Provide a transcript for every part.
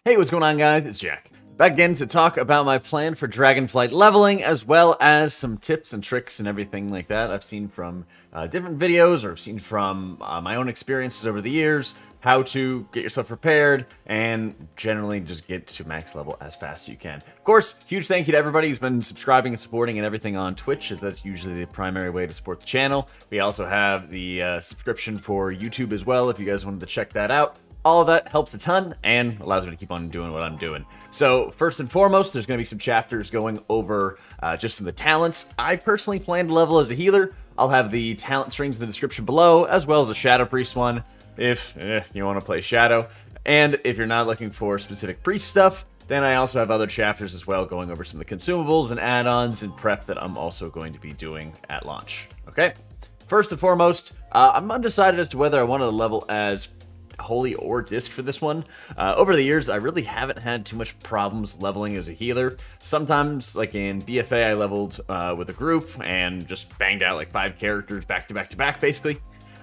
Hey, what's going on, guys? It's Jack. Back again to talk about my plan for Dragonflight leveling, as well as some tips and tricks and everything like that I've seen from different videos, or I've seen from my own experiences over the years, how to get yourself prepared, and generally just get to max level as fast as you can. Of course, huge thank you to everybody who's been subscribing and supporting and everything on Twitch, as that's usually the primary way to support the channel. We also have the subscription for YouTube as well, if you guys wanted to check that out. All of that helps a ton and allows me to keep on doing what I'm doing. So first and foremost, there's going to be some chapters going over just some of the talents. I personally plan to level as a healer. I'll have the talent strings in the description below, as well as a Shadow Priest one, if you want to play Shadow. And if you're not looking for specific priest stuff, then I also have other chapters as well, going over some of the consumables and add-ons and prep that I'm also going to be doing at launch. Okay? First and foremost, I'm undecided as to whether I want to level as Holy or Disc for this one. Over the years, I really haven't had too much problems leveling as a healer. Sometimes, like in BFA, I leveled with a group and just banged out like 5 characters back to back to back, basically.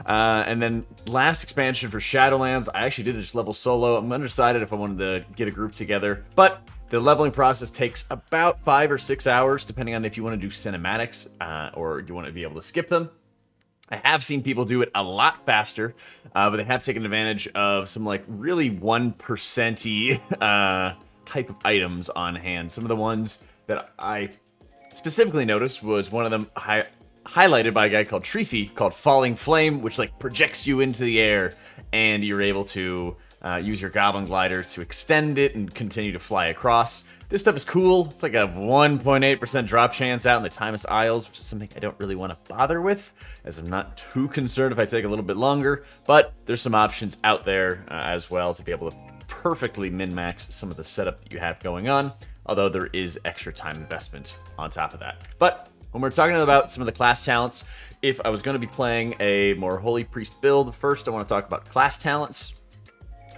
And then last expansion for Shadowlands, I actually did just level solo. I'm undecided if I wanted to get a group together, but the leveling process takes about 5 or 6 hours, depending on if you want to do cinematics or you want to be able to skip them. I have seen people do it a lot faster, but they have taken advantage of some like really 1%-y type of items on hand. Some of the ones that I specifically noticed was one of them highlighted by a guy called Treefy, called Falling Flame, which like projects you into the air, and you're able to use your Goblin Gliders to extend it and continue to fly across. This stuff is cool. It's like a 1.8% drop chance out in the Timus Isles, which is something I don't really want to bother with, as I'm not too concerned if I take a little bit longer, but there's some options out there as well to be able to perfectly min-max some of the setup that you have going on, although there is extra time investment on top of that. But when we're talking about some of the class talents, if I was going to be playing a more Holy Priest build, first I want to talk about class talents.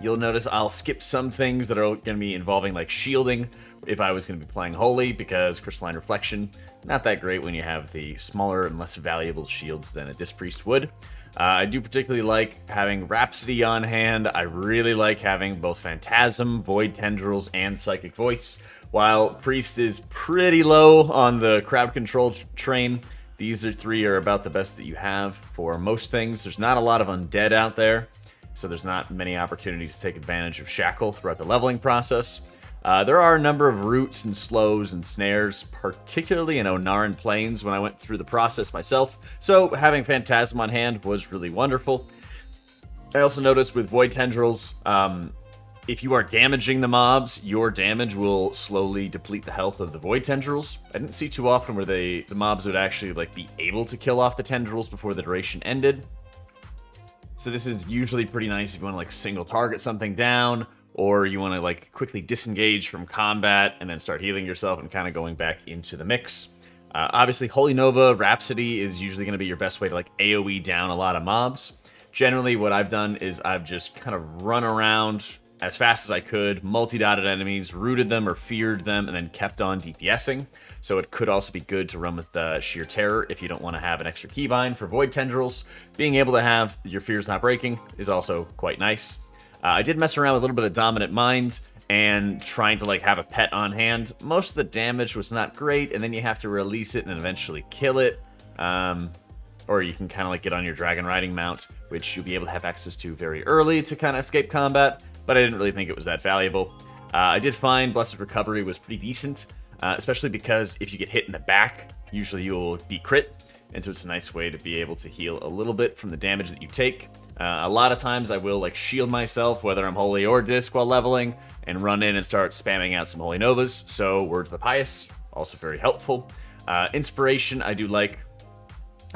You'll notice I'll skip some things that are going to be involving like shielding if I was going to be playing Holy, because Crystalline Reflection, not that great when you have the smaller and less valuable shields than a Disc Priest would. I do particularly like having Rhapsody on hand. I really like having both Phantasm, Void Tendrils, and Psychic Voice. While Priest is pretty low on the crowd control train, these three are about the best that you have for most things. There's not a lot of undead out there, so there's not many opportunities to take advantage of Shackle throughout the leveling process. There are a number of roots and slows and snares, particularly in Onaran Plains when I went through the process myself, so having Phantasm on hand was really wonderful. I also noticed with Void Tendrils, if you are damaging the mobs, your damage will slowly deplete the health of the Void Tendrils. I didn't see too often where the mobs would actually like be able to kill off the Tendrils before the duration ended. So this is usually pretty nice if you want to like single target something down, or you want to like quickly disengage from combat and then start healing yourself and kind of going back into the mix. Obviously, Holy Nova Rhapsody is usually going to be your best way to like AoE down a lot of mobs. Generally, what I've done is I've just kind of run around as fast as I could, multi-dotted enemies, rooted them or feared them, and then kept on DPSing. So it could also be good to run with Sheer Terror if you don't want to have an extra keybind for Void Tendrils. Being able to have your fears not breaking is also quite nice. I did mess around with a little bit of Dominant Mind and trying to like have a pet on hand. Most of the damage was not great, and then you have to release it and eventually kill it. Or you can kind of like get on your Dragon Riding mount, which you'll be able to have access to very early to kind of escape combat, but I didn't really think it was that valuable. I did find Blessed Recovery was pretty decent, especially because if you get hit in the back, usually you'll be crit, and so it's a nice way to be able to heal a little bit from the damage that you take. A lot of times I will like shield myself, whether I'm Holy or Disc while leveling, and run in and start spamming out some Holy Novas, so Words of the Pious, also very helpful. Inspiration I do like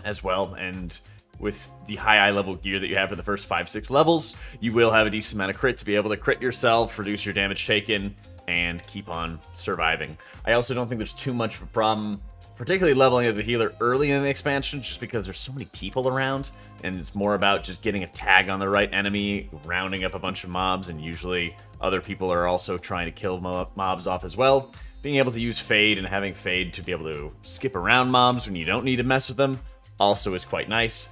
as well, and with the high eye level gear that you have for the first 5-6 levels, you will have a decent amount of crit to be able to crit yourself, reduce your damage taken, and keep on surviving. I also don't think there's too much of a problem, particularly leveling as a healer early in the expansion, just because there's so many people around, and it's more about just getting a tag on the right enemy, rounding up a bunch of mobs, and usually other people are also trying to kill mobs off as well. Being able to use Fade and having Fade to be able to skip around mobs when you don't need to mess with them also is quite nice.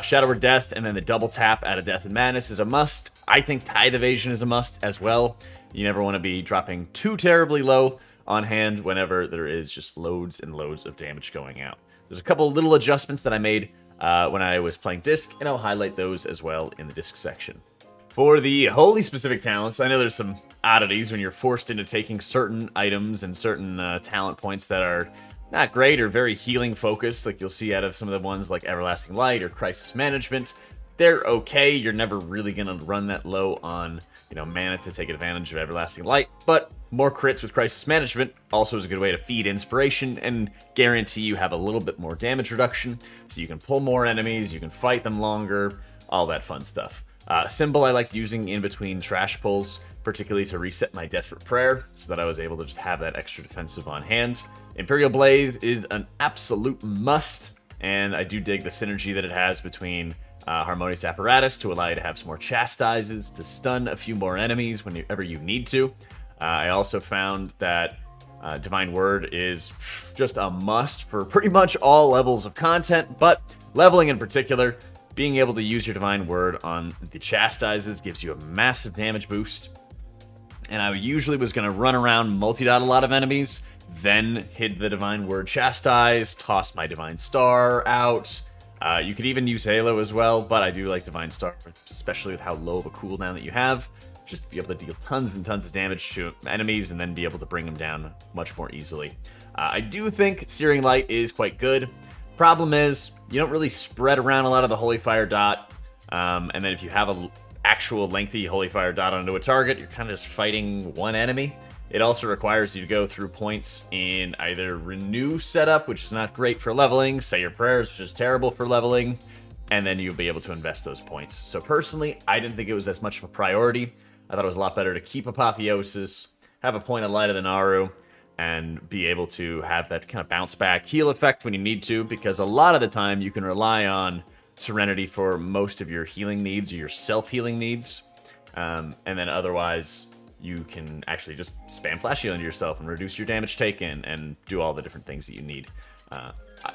Shadow Word Death and then the double tap out of Death and Madness is a must. I think Tithe Evasion is a must as well. You never want to be dropping too terribly low on hand whenever there is just loads and loads of damage going out. There's a couple little adjustments that I made when I was playing Disc, and I'll highlight those as well in the Disc section. For the Holy specific talents, I know there's some oddities when you're forced into taking certain items and certain talent points that are not great or very healing focused, like you'll see out of some of the ones like Everlasting Light or Crisis Management. They're okay. You're never really going to run that low on, mana to take advantage of Everlasting Light, but more crits with Crisis Management also is a good way to feed inspiration and guarantee you have a little bit more damage reduction, so you can pull more enemies, you can fight them longer, all that fun stuff. Symbol I liked using in between trash pulls, particularly to reset my Desperate Prayer, so that I was able to just have that extra defensive on hand. Imperial Blaze is an absolute must, and I do dig the synergy that it has between Harmonious Apparatus to allow you to have some more chastises, to stun a few more enemies whenever you need to. I also found that Divine Word is just a must for pretty much all levels of content, but leveling in particular, being able to use your Divine Word on the chastises gives you a massive damage boost. And I usually was going to run around, multi-dot a lot of enemies, then hit the Divine Word Chastise, toss my Divine Star out. You could even use Halo as well, but I do like Divine Star, especially with how low of a cooldown that you have. Just to be able to deal tons and tons of damage to enemies and then be able to bring them down much more easily. I do think Searing Light is quite good. Problem is, you don't really spread around a lot of the Holy Fire Dot, and then if you have an actual lengthy Holy Fire Dot onto a target, you're kind of just fighting one enemy. It also requires you to go through points in either Renew setup, which is not great for leveling, Say Your Prayers, which is terrible for leveling, and then you'll be able to invest those points. So personally, I didn't think it was as much of a priority. I thought it was a lot better to keep Apotheosis, have a point of Light of the Naru, and be able to have that kind of bounce back heal effect when you need to, because a lot of the time you can rely on Serenity for most of your healing needs or your self-healing needs, and then otherwise you can actually just spam flash heal into yourself and reduce your damage taken and do all the different things that you need.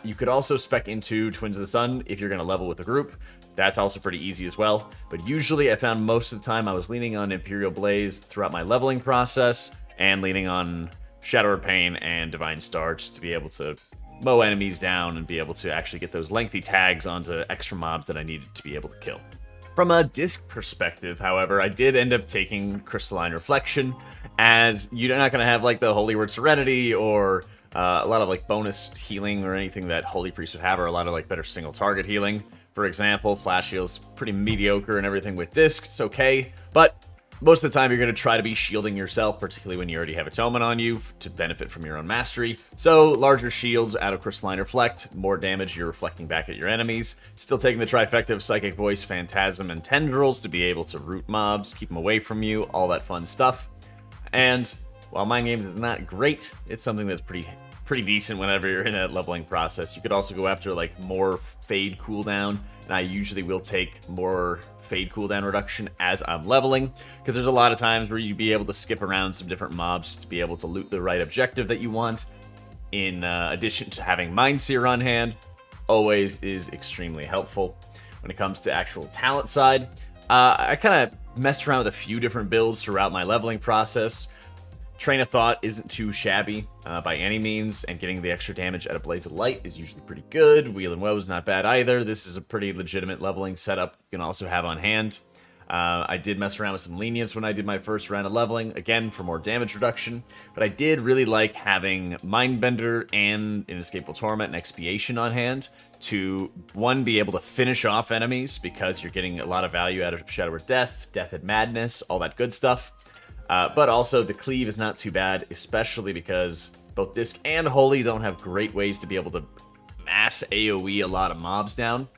You could also spec into Twins of the Sun if you're going to level with a group. That's also pretty easy as well. But usually I found most of the time I was leaning on Imperial Blaze throughout my leveling process and leaning on Shadow Word Pain and Divine Star just to be able to mow enemies down and be able to actually get those lengthy tags onto extra mobs that I needed to be able to kill. From a Disc perspective, however, I did end up taking Crystalline Reflection, as you're not going to have like the Holy Word Serenity or a lot of like bonus healing or anything that Holy Priest would have, or a lot of like better single target healing. For example, Flash Heal's pretty mediocre and everything with Disc, it's okay, but most of the time you're going to try to be shielding yourself, particularly when you already have Atonement on you to benefit from your own mastery. So larger shields out of Crystalline Reflect, more damage you're reflecting back at your enemies. Still taking the trifecta of Psychic Voice, Phantasm, and Tendrils to be able to root mobs, keep them away from you, all that fun stuff. And while Mind Games is not great, it's something that's pretty decent whenever you're in that leveling process. You could also go after like more Fade cooldown, and I usually will take more Fade cooldown reduction as I'm leveling, because there's a lot of times where you'd be able to skip around some different mobs to be able to loot the right objective that you want, in addition to having Mind Seer on hand. Always is extremely helpful. When it comes to actual talent side, I kind of messed around with a few different builds throughout my leveling process. Train of Thought isn't too shabby by any means, and getting the extra damage out of Blaze of Light is usually pretty good. Wheel and Woe is not bad either. This is a pretty legitimate leveling setup you can also have on hand. I did mess around with some Lenience when I did my first round of leveling, again for more damage reduction, but I did really like having Mindbender and Inescapable Torment and Expiation on hand to, one, be able to finish off enemies, because you're getting a lot of value out of Shadow Word Death, Death and Madness, all that good stuff. But also, the Cleave is not too bad, especially because both Disc and Holy don't have great ways to be able to mass AoE a lot of mobs down.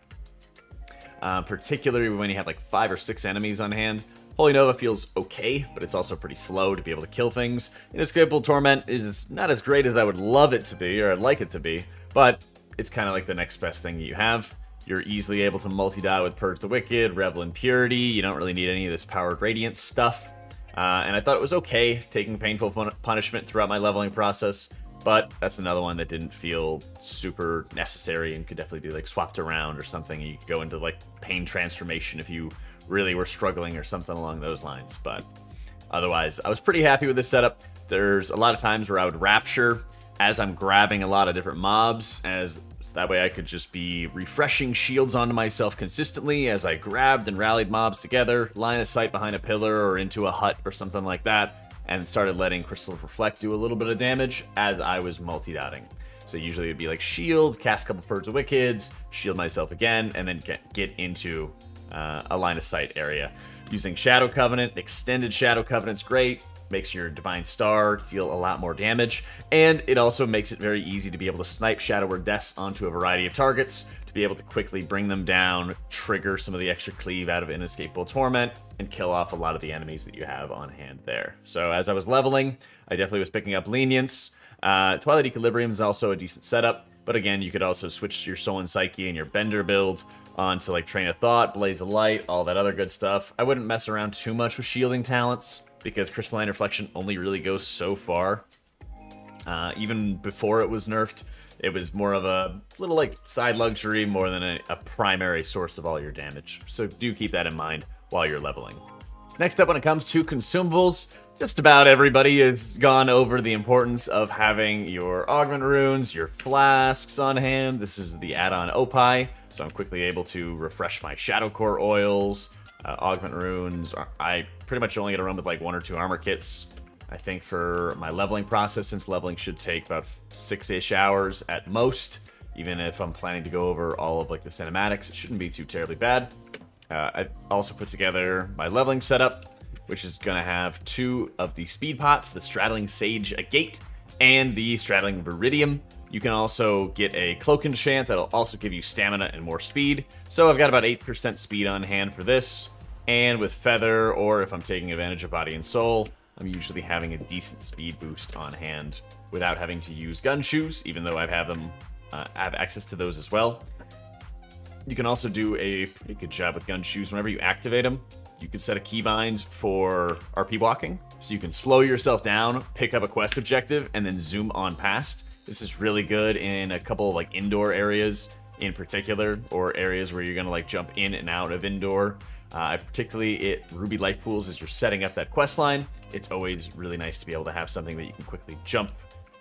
Particularly when you have like 5 or 6 enemies on hand. Holy Nova feels okay, but it's also pretty slow to be able to kill things. Inescapable Torment is not as great as I would love it to be, or I'd like it to be, but it's kind of like the next best thing you have. You're easily able to multi-die with Purge the Wicked, Revel in Purity. You don't really need any of this Powered Radiance stuff. And I thought it was okay taking Painful Punishment throughout my leveling process, but that's another one that didn't feel super necessary and could definitely be like swapped around or something. You could go into like pain transformation if you really were struggling or something along those lines. But otherwise, I was pretty happy with this setup. There's a lot of times where I would rapture as I'm grabbing a lot of different mobs, so that way I could just be refreshing shields onto myself consistently as I grabbed and rallied mobs together, line of sight behind a pillar or into a hut or something like that, and started letting Crystal of Reflect do a little bit of damage as I was multi-dotting. So usually it'd be like shield, cast a couple Purge of Wickeds, shield myself again, and then get into a line of sight area. Using Shadow Covenant, extended Shadow Covenant's great. Makes your Divine Star deal a lot more damage, and it also makes it very easy to be able to snipe Shadow Word Deaths onto a variety of targets, to be able to quickly bring them down, trigger some of the extra cleave out of Inescapable Torment, and kill off a lot of the enemies that you have on hand there. So as I was leveling, I definitely was picking up Lenience. Twilight Equilibrium is also a decent setup, but again, you could also switch your Soul and Psyche and your Bender build onto like Train of Thought, Blaze of Light, all that other good stuff. I wouldn't mess around too much with shielding talents, because Crystalline Reflection only really goes so far. Even before it was nerfed, it was more of a little like side luxury more than a primary source of all your damage. So do keep that in mind while you're leveling. Next up, when it comes to consumables, just about everybody has gone over the importance of having your Augment Runes, your Flasks on hand. This is the add-on Opie, so I'm quickly able to refresh my Shadow Core oils, Augment Runes. I pretty much only get to run with like 1 or 2 armor kits, I think, for my leveling process, since leveling should take about 6-ish hours at most. Even if I'm planning to go over all of like the cinematics, it shouldn't be too terribly bad. I also put together my leveling setup, which is going to have 2 of the speed pots, the Straddling Sage Agate and the Straddling Viridium. You can also get a Cloak Enchant that'll also give you stamina and more speed. So I've got about 8% speed on hand for this. And with Feather, or if I'm taking advantage of Body and Soul, I'm usually having a decent speed boost on hand without having to use Gun Shoes, even though I have access to those as well. You can also do a pretty good job with Gun Shoes. Whenever you activate them, you can set a keybind for RP walking, so you can slow yourself down, pick up a quest objective, and then zoom on past. This is really good in a couple of like indoor areas in particular, or areas where you're gonna like jump in and out of indoor. Particularly at Ruby Life Pools, as you're setting up that quest line, it's always really nice to be able to have something that you can quickly jump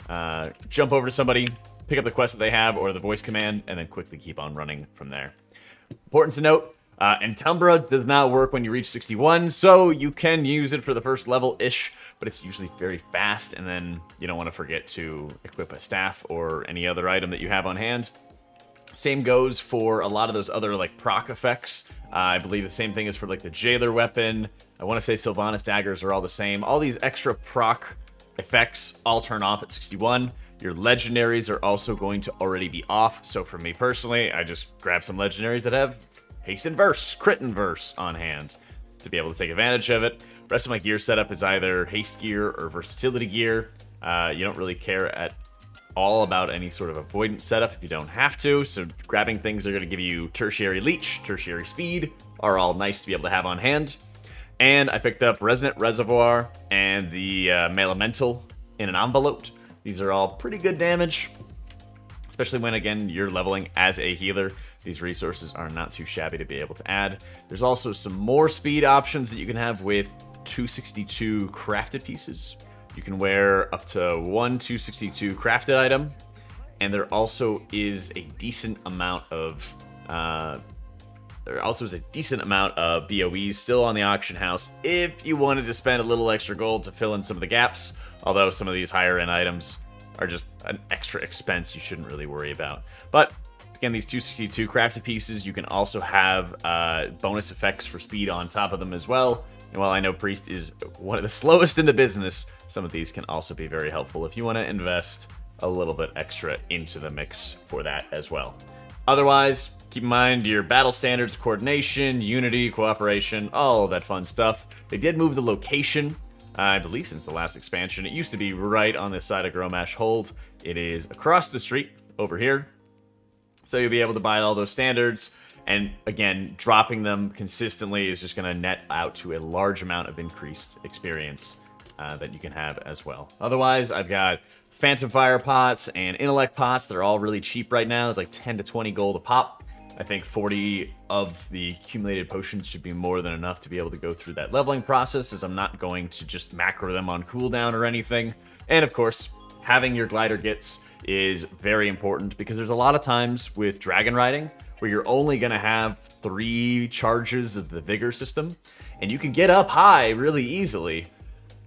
over to somebody, pick up the quest that they have or the voice command, and then quickly keep on running from there. Important to note, Entumbra does not work when you reach 61, so you can use it for the first level-ish, but it's usually very fast, and then you don't want to forget to equip a staff or any other item that you have on hand. Same goes for a lot of those other like proc effects. I believe the same thing is for like the Jailer weapon. I want to say Sylvanas daggers are all the same. All these extra proc effects all turn off at 61. Your legendaries are also going to already be off. So for me personally, I just grab some legendaries that have Haste and Verse, Crit and Verse on hand to be able to take advantage of it. The rest of my gear setup is either haste gear or versatility gear. You don't really care at all about any sort of avoidance setup if you don't have to, so grabbing things that are going to give you tertiary leech, tertiary speed are all nice to be able to have on hand. And I picked up Resonant Reservoir and the Elemental in an envelope. These are all pretty good damage, especially when, again, you're leveling as a healer. These resources are not too shabby to be able to add. There's also some more speed options that you can have with 262 crafted pieces. You can wear up to 1 262 crafted item, and there also is a decent amount of BOEs still on the auction house if you wanted to spend a little extra gold to fill in some of the gaps. Although some of these higher end items are just an extra expense you shouldn't really worry about. But again, these 262 crafted pieces, you can also have bonus effects for speed on top of them as well. And while I know Priest is one of the slowest in the business, some of these can also be very helpful if you want to invest a little bit extra into the mix for that as well. Otherwise, keep in mind your battle standards, coordination, unity, cooperation, all of that fun stuff. They did move the location, I believe, since the last expansion. It used to be right on this side of Grommash Hold. It is across the street over here. So you'll be able to buy all those standards. And again, dropping them consistently is just going to net out to a large amount of increased experience that you can have as well. Otherwise, I've got Phantom Fire pots and Intellect pots. They're all really cheap right now. It's like 10 to 20 gold a pop. I think 40 of the accumulated potions should be more than enough to be able to go through that leveling process, as I'm not going to just macro them on cooldown or anything. And of course, having your glider gits is very important, because there's a lot of times with dragon riding where you're only going to have 3 charges of the vigor system, and you can get up high really easily,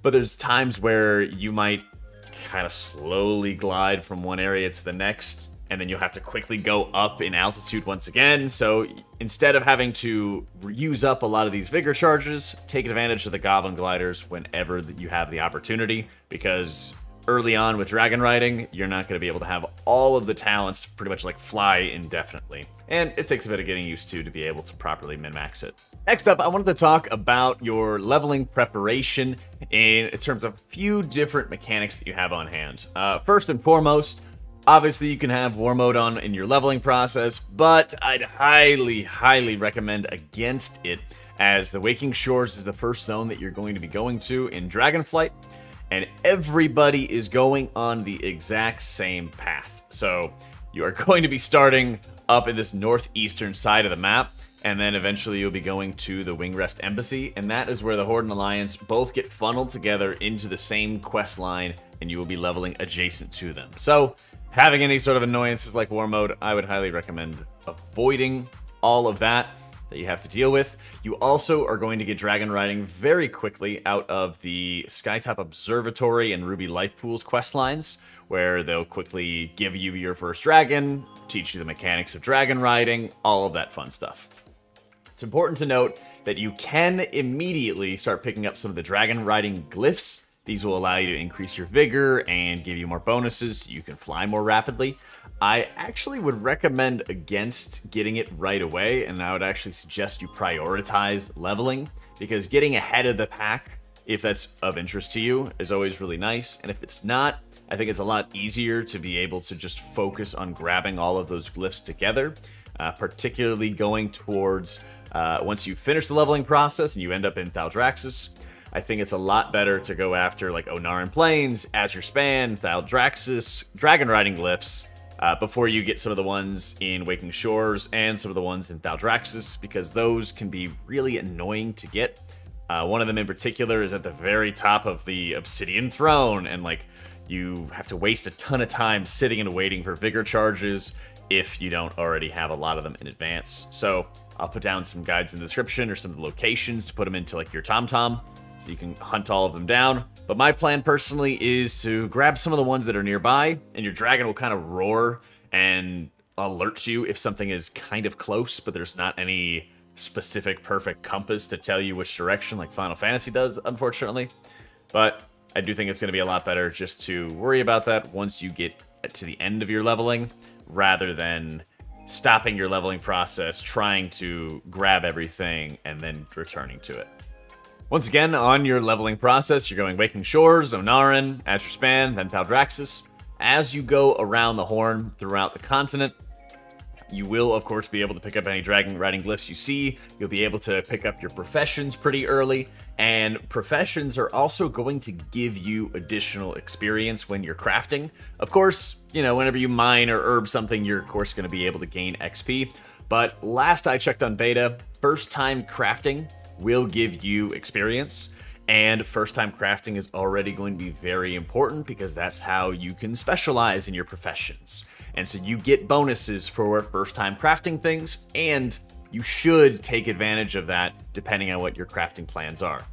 but there's times where you might kind of slowly glide from one area to the next, and then you'll have to quickly go up in altitude once again. So instead of having to use up a lot of these vigor charges, take advantage of the goblin gliders whenever you have the opportunity, because early on with dragon riding, you're not going to be able to have all of the talents to pretty much like fly indefinitely. And it takes a bit of getting used to be able to properly min-max it. Next up, I wanted to talk about your leveling preparation in terms of a few different mechanics that you have on hand. First and foremost, obviously you can have war mode on in your leveling process, but I'd highly, highly recommend against it, as the Waking Shores is the first zone that you're going to be going to in Dragonflight, and everybody is going on the exact same path. So you are going to be starting up in this northeastern side of the map, and then eventually you'll be going to the Wingrest Embassy, and that is where the Horde and Alliance both get funneled together into the same quest line, and you will be leveling adjacent to them. So having any sort of annoyances like war mode, I would highly recommend avoiding all of that you have to deal with. You also are going to get dragon riding very quickly out of the Skytop Observatory and Ruby Life Pools quest lines, where they'll quickly give you your first dragon, teach you the mechanics of dragon riding, all of that fun stuff. It's important to note that you can immediately start picking up some of the dragon riding glyphs. These will allow you to increase your vigor and give you more bonuses so you can fly more rapidly. I actually would recommend against getting it right away, and I would actually suggest you prioritize leveling, because getting ahead of the pack, if that's of interest to you, is always really nice. And if it's not, I think it's a lot easier to be able to just focus on grabbing all of those glyphs together, particularly going towards once you finish the leveling process and you end up in Thaldraxxus. I think it's a lot better to go after like Onaran Plains, Azure Span, Thaldraxxus, dragon riding glyphs, before you get some of the ones in Waking Shores and some of the ones in Thaldraxxus, because those can be really annoying to get. One of them in particular is at the very top of the Obsidian Throne, and like you have to waste a ton of time sitting and waiting for vigor charges if you don't already have a lot of them in advance. So I'll put down some guides in the description or some of the locations to put them into like your TomTom, so you can hunt all of them down. But my plan personally is to grab some of the ones that are nearby, and your dragon will kind of roar and alert you if something is kind of close, but there's not any specific perfect compass to tell you which direction like Final Fantasy does, unfortunately. But I do think it's going to be a lot better just to worry about that once you get to the end of your leveling, rather than stopping your leveling process, trying to grab everything, and then returning to it. Once again, on your leveling process, you're going Waking Shores, Onaran, Azure Span, then Thaldraxxus. As you go around the Horn throughout the continent, you will, of course, be able to pick up any dragon riding glyphs you see. You'll be able to pick up your professions pretty early, and professions are also going to give you additional experience when you're crafting. Of course, you know, whenever you mine or herb something, you're, of course, going to be able to gain XP. But last I checked on beta, first-time crafting will give you experience, and first-time crafting is already going to be very important, because that's how you can specialize in your professions. And so you get bonuses for first-time crafting things, and you should take advantage of that depending on what your crafting plans are.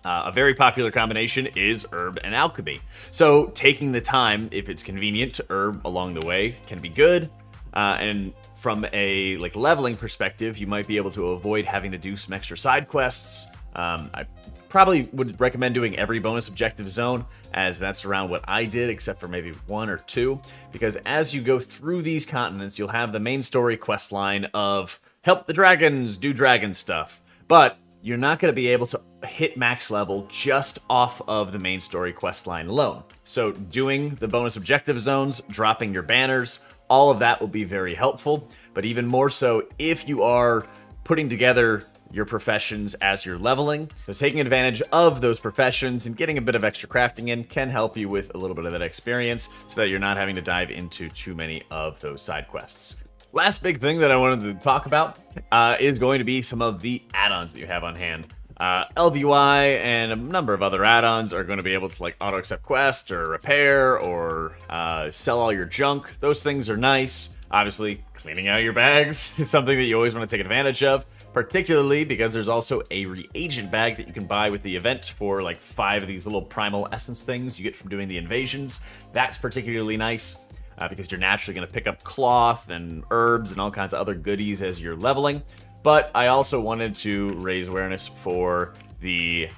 A very popular combination is herb and alchemy. So taking the time, if it's convenient, to herb along the way can be good. And from a like leveling perspective, you might be able to avoid having to do some extra side quests. I probably would recommend doing every bonus objective zone, as that's around what I did, except for maybe 1 or 2, because as you go through these continents, you'll have the main story quest line of help the dragons do dragon stuff, but you're not going to be able to hit max level just off of the main story quest line alone. So doing the bonus objective zones, dropping your banners, all of that will be very helpful, but even more so if you are putting together your professions as you're leveling. So taking advantage of those professions and getting a bit of extra crafting in can help you with a little bit of that experience so that you're not having to dive into too many of those side quests. Last big thing that I wanted to talk about is going to be some of the add-ons that you have on hand. LVY and a number of other add-ons are going to be able to like auto-accept quest or repair or sell all your junk. Those things are nice. Obviously, cleaning out your bags is something that you always want to take advantage of, particularly because there's also a reagent bag that you can buy with the event for like 5 of these little primal essence things you get from doing the invasions. That's particularly nice. Because you're naturally going to pick up cloth and herbs and all kinds of other goodies as you're leveling. But I also wanted to raise awareness for the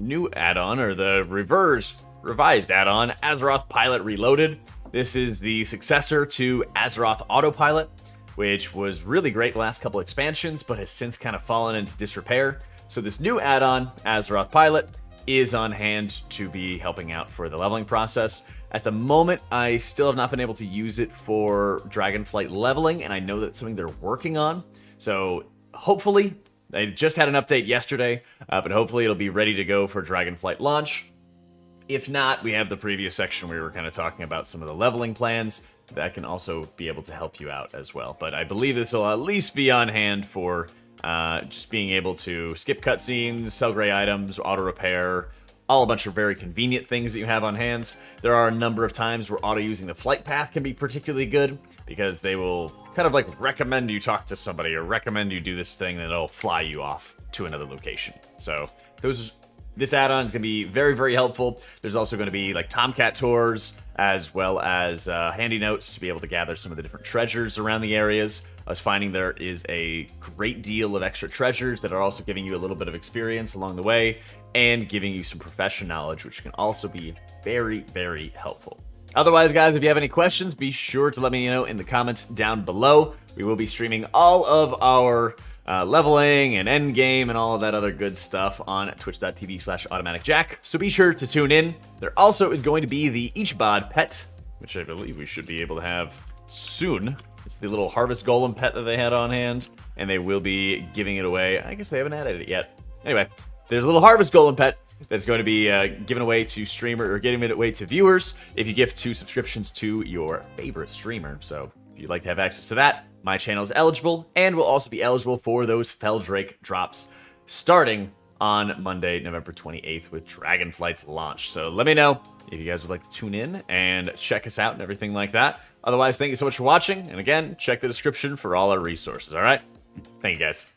new add-on, or the revised add-on, Azeroth Pilot Reloaded. This is the successor to Azeroth Autopilot, which was really great the last couple expansions, but has since kind of fallen into disrepair. So this new add-on, Azeroth Pilot, is on hand to be helping out for the leveling process. At the moment, I still have not been able to use it for Dragonflight leveling, and I know that's something they're working on. So hopefully, they just had an update yesterday, but hopefully it'll be ready to go for Dragonflight launch. If not, we have the previous section where we were kind of talking about some of the leveling plans that can also be able to help you out as well. But I believe this will at least be on hand for just being able to skip cutscenes, sell gray items, auto repair, all a bunch of very convenient things that you have on hand. There are a number of times where auto using the flight path can be particularly good because they will kind of like recommend you talk to somebody or recommend you do this thing and it'll fly you off to another location. So this add-on is going to be very, very helpful. There's also going to be like Tomcat tours as well as handy notes to be able to gather some of the different treasures around the areas. I was finding there is a great deal of extra treasures that are also giving you a little bit of experience along the way and giving you some profession knowledge, which can also be very, very helpful. Otherwise, guys, if you have any questions, be sure to let me know in the comments down below. We will be streaming all of our leveling and endgame and all of that other good stuff on twitch.tv/automaticjack. So be sure to tune in. There also is going to be the Ichbod pet, which I believe we should be able to have soon. It's the little harvest golem pet that they had on hand, and they will be giving it away. I guess they haven't added it yet. Anyway, there's a little harvest golem pet that's going to be given away to streamer or giving it away to viewers if you gift 2 subscriptions to your favorite streamer. So if you'd like to have access to that, my channel is eligible and will also be eligible for those Feldrake drops starting on Monday, November 28th with Dragonflight's launch. So let me know if you guys would like to tune in and check us out and everything like that. Otherwise, thank you so much for watching. And again, check the description for all our resources, all right? Thank you, guys.